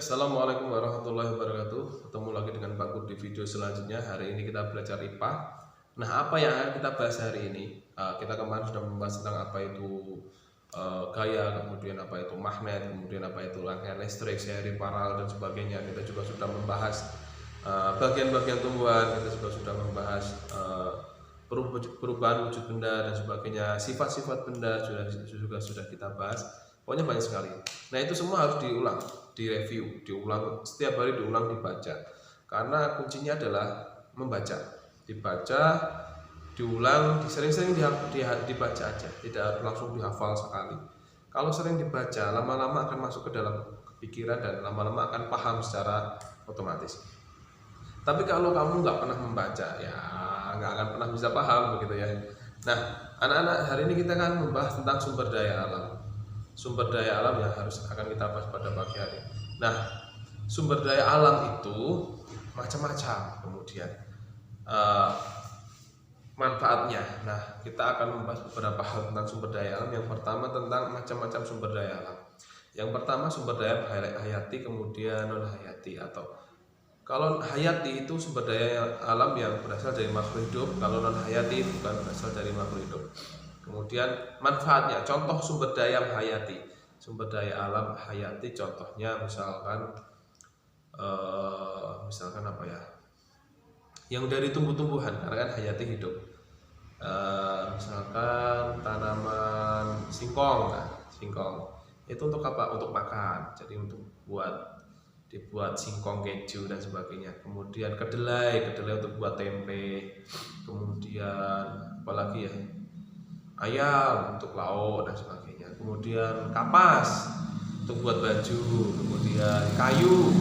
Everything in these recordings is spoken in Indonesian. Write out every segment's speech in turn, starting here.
Assalamualaikum warahmatullahi wabarakatuh. Ketemu lagi dengan Pak Gur di video selanjutnya. Hari ini kita belajar IPA. Nah, apa yang akan kita bahas hari ini? Kita kemarin sudah membahas tentang apa itu gaya, kemudian apa itu magnet, kemudian apa itu rangkaian listrik, seri, paralel, dan sebagainya. Kita juga sudah membahas bagian-bagian tumbuhan. Kita juga sudah membahas perubahan wujud benda dan sebagainya. Sifat-sifat benda juga sudah kita bahas. Pokoknya banyak sekali. Nah, itu semua harus diulang, direview, diulang setiap hari, diulang, dibaca. Karena kuncinya adalah membaca, dibaca, diulang, sering-sering dibaca aja, tidak harus langsung dihafal sekali. Kalau sering dibaca, lama-lama akan masuk ke dalam pikiran dan lama-lama akan paham secara otomatis. Tapi kalau kamu nggak pernah membaca, ya nggak akan pernah bisa paham begitu ya. Nah, anak-anak, hari ini kita akan membahas tentang sumber daya alam. Sumber daya alam yang akan kita bahas pada pagi hari. Nah, sumber daya alam itu macam-macam, kemudian manfaatnya. Nah, kita akan membahas beberapa hal tentang sumber daya alam. Yang pertama tentang macam-macam sumber daya alam. Yang pertama sumber daya hayati, kemudian non hayati. Atau kalau hayati itu sumber daya alam yang berasal dari makhluk hidup, kalau non hayati bukan berasal dari makhluk hidup. Kemudian manfaatnya, contoh sumber daya hayati, sumber daya alam hayati, contohnya misalkan apa ya, yang dari tumbuh-tumbuhan, karena kan hayati hidup. Misalkan tanaman singkong. Nah, singkong itu untuk apa? Untuk makan, jadi untuk dibuat singkong keju dan sebagainya. Kemudian kedelai untuk buat tempe. Kemudian apalagi ya, ayam untuk lauk dan sebagainya. Kemudian kapas untuk buat baju. Kemudian kayu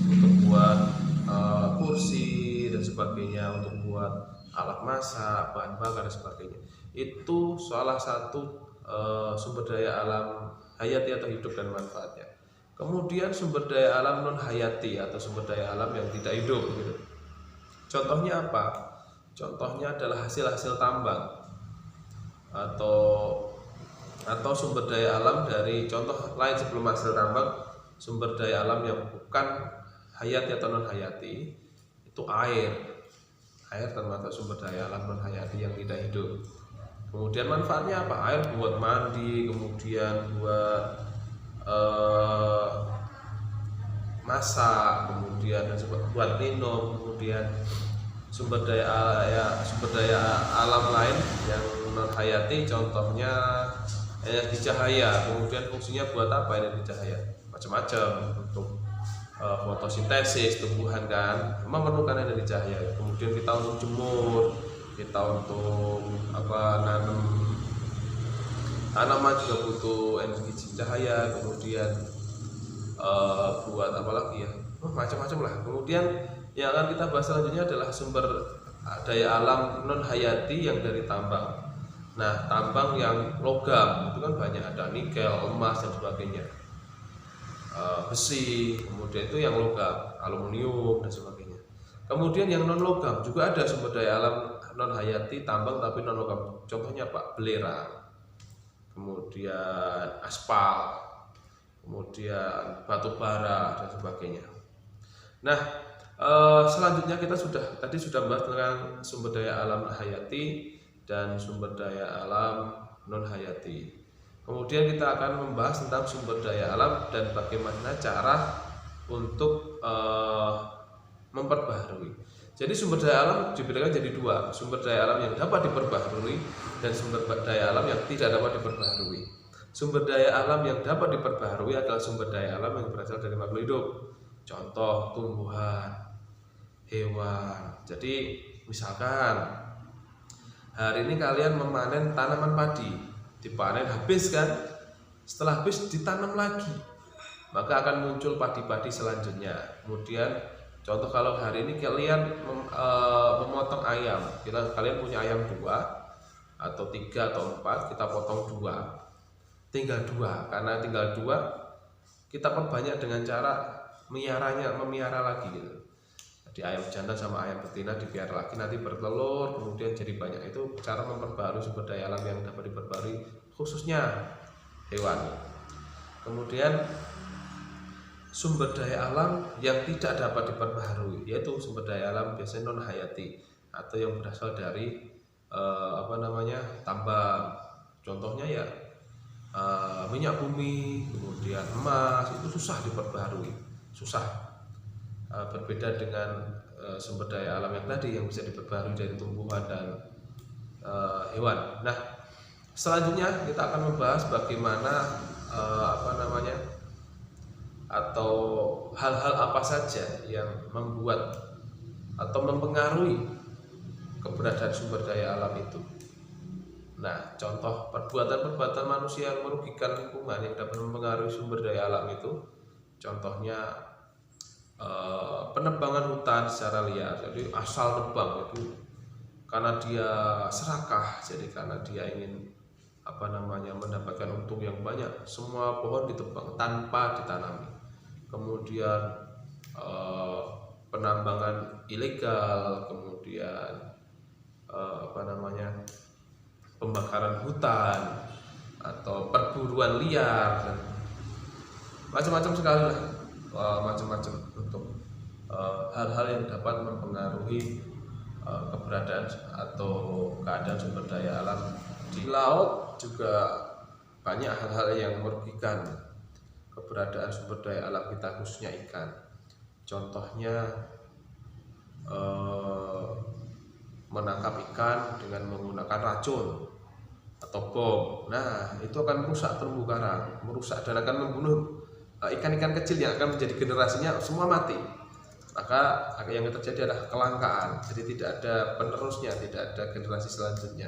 untuk buat kursi dan sebagainya, untuk buat alat masak, bahan bakar dan sebagainya. Itu salah satu sumber daya alam hayati atau hidup dan manfaatnya. Kemudian sumber daya alam non hayati atau sumber daya alam yang tidak hidup gitu. Contohnya apa? Contohnya adalah hasil-hasil tambang atau sumber daya alam dari, contoh lain sebelum hasil tambang, sumber daya alam yang bukan hayati atau non hayati itu air termasuk sumber daya alam non hayati yang tidak hidup. Kemudian manfaatnya apa? Air buat mandi, kemudian buat masak, kemudian buat minum. Kemudian sumber daya alam lain yang non hayati, contohnya energi cahaya. Kemudian fungsinya buat apa energi cahaya? Macam-macam, untuk fotosintesis tumbuhan kan memerlukan energi cahaya. Kemudian kita untuk jemur, kita untuk nanam tanaman juga butuh energi cahaya. Kemudian buat apa lagi ya, macam-macam lah. Kemudian yang akan kita bahas selanjutnya adalah sumber daya alam non hayati yang dari tambang. Nah, tambang yang logam itu kan banyak, ada nikel, emas dan sebagainya, besi, kemudian itu yang logam, aluminium dan sebagainya. Kemudian yang non logam juga ada sumber daya alam non hayati tambang tapi non logam. Contohnya Pak, belerang, kemudian aspal, kemudian batu bara dan sebagainya. Nah, selanjutnya kita tadi sudah bahas tentang sumber daya alam hayati dan sumber daya alam non hayati. Kemudian kita akan membahas tentang sumber daya alam dan bagaimana cara untuk memperbaharui. Jadi sumber daya alam dibedakan jadi dua, sumber daya alam yang dapat diperbaharui dan sumber daya alam yang tidak dapat diperbaharui. Sumber daya alam yang dapat diperbaharui adalah sumber daya alam yang berasal dari makhluk hidup, contoh tumbuhan, hewan. Jadi misalkan hari ini kalian memanen tanaman padi, dipanen habis kan, setelah habis ditanam lagi, maka akan muncul padi-padi selanjutnya. Kemudian contoh kalau hari ini kalian memotong ayam, kalian punya ayam 2 atau 3 atau 4, kita potong 2, tinggal 2. Karena tinggal 2, kita perbanyak dengan cara memiara lagi gitu. Jadi ayam jantan sama ayam betina dipiara lagi, nanti bertelur, kemudian jadi banyak. Itu cara memperbarui sumber daya alam yang dapat diperbarui, khususnya hewan. Kemudian sumber daya alam yang tidak dapat diperbaharui, yaitu sumber daya alam biasanya non hayati atau yang berasal dari tambang. Contohnya ya minyak bumi, kemudian emas, itu susah diperbaharui, susah. Berbeda dengan sumber daya alam yang tadi yang bisa diperbaharui dari tumbuhan dan hewan. Nah, selanjutnya kita akan membahas bagaimana atau hal-hal apa saja yang membuat atau mempengaruhi keberadaan sumber daya alam itu. Nah, contoh perbuatan-perbuatan manusia yang merugikan lingkungan yang dapat mempengaruhi sumber daya alam itu, contohnya penebangan hutan secara liar. Jadi asal nebang itu karena dia serakah, jadi karena dia ingin mendapatkan untung yang banyak, semua pohon ditebang tanpa ditanami. Kemudian penambangan ilegal, kemudian pembakaran hutan atau perburuan liar, dan macam-macam sekali lah, macam-macam untuk hal-hal yang dapat mempengaruhi keberadaan atau keadaan sumber daya alam. Di laut juga banyak hal-hal yang merugikan keberadaan sumber daya alam kita, khususnya ikan. Contohnya menangkap ikan dengan menggunakan racun atau bom. Nah, itu akan merusak terumbu karang, merusak dan akan membunuh ikan-ikan kecil yang akan menjadi generasinya semua mati. Maka yang terjadi adalah kelangkaan. Jadi tidak ada penerusnya, tidak ada generasi selanjutnya.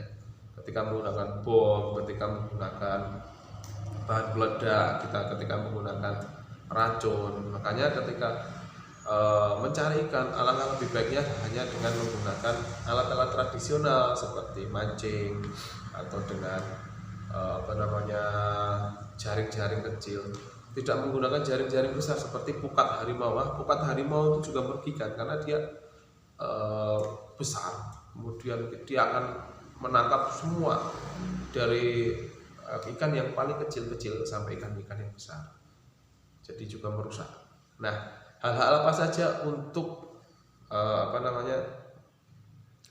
Ketika menggunakan bom, ketika menggunakan bahan peledak, ketika menggunakan racun. Makanya ketika mencari ikan, alangkah lebih baiknya hanya dengan menggunakan alat-alat tradisional seperti mancing atau dengan jaring-jaring kecil. Tidak menggunakan jaring-jaring besar seperti pukat harimau. Pukat harimau itu juga merugikan karena dia besar, kemudian dia akan menangkap semua dari ikan yang paling kecil-kecil sampai ikan-ikan yang besar, jadi juga merusak. Nah, hal-hal apa saja untuk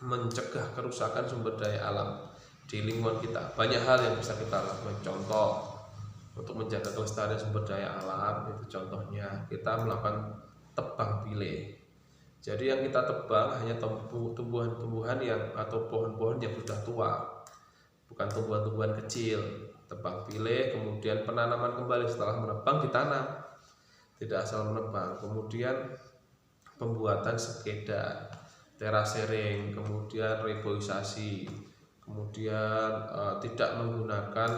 mencegah kerusakan sumber daya alam di lingkungan kita? Banyak hal yang bisa kita lakukan. Contoh untuk menjaga kelestarian sumber daya alam itu, contohnya kita melakukan tebang pilih. Jadi yang kita tebang hanya tumbuhan-tumbuhan yang atau pohon-pohon yang sudah tua, bukan tumbuhan-tumbuhan kecil. Tebang pilih, kemudian penanaman kembali setelah menebang, ditanam, tidak asal menebang. Kemudian pembuatan sepeda, terasering, kemudian reboisasi, kemudian tidak menggunakan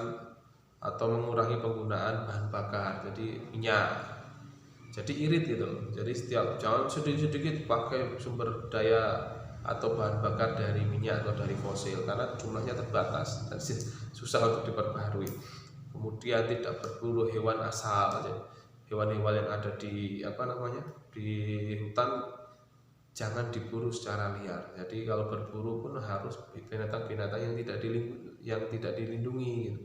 atau mengurangi penggunaan bahan bakar, jadi minyak, jadi irit gitu. Jadi jangan sedikit-sedikit pakai sumber daya atau bahan bakar dari minyak atau dari fosil, karena jumlahnya terbatas dan susah untuk diperbaharui. Kemudian tidak berburu hewan asal, hewan-hewan yang ada di di hutan jangan diburu secara liar. Jadi kalau berburu pun harus binatang-binatang yang tidak dilindungi gitu.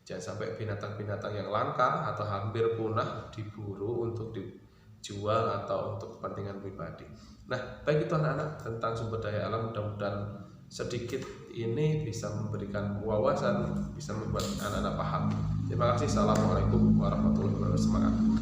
Jangan sampai binatang-binatang yang langka atau hampir punah diburu untuk dijual atau untuk kepentingan pribadi. Nah, baik itu anak-anak tentang sumber daya alam. Mudah-mudahan sedikit ini bisa memberikan wawasan, bisa membuat anak-anak paham. Terima kasih. Assalamualaikum warahmatullahi wabarakatuh. Semangat.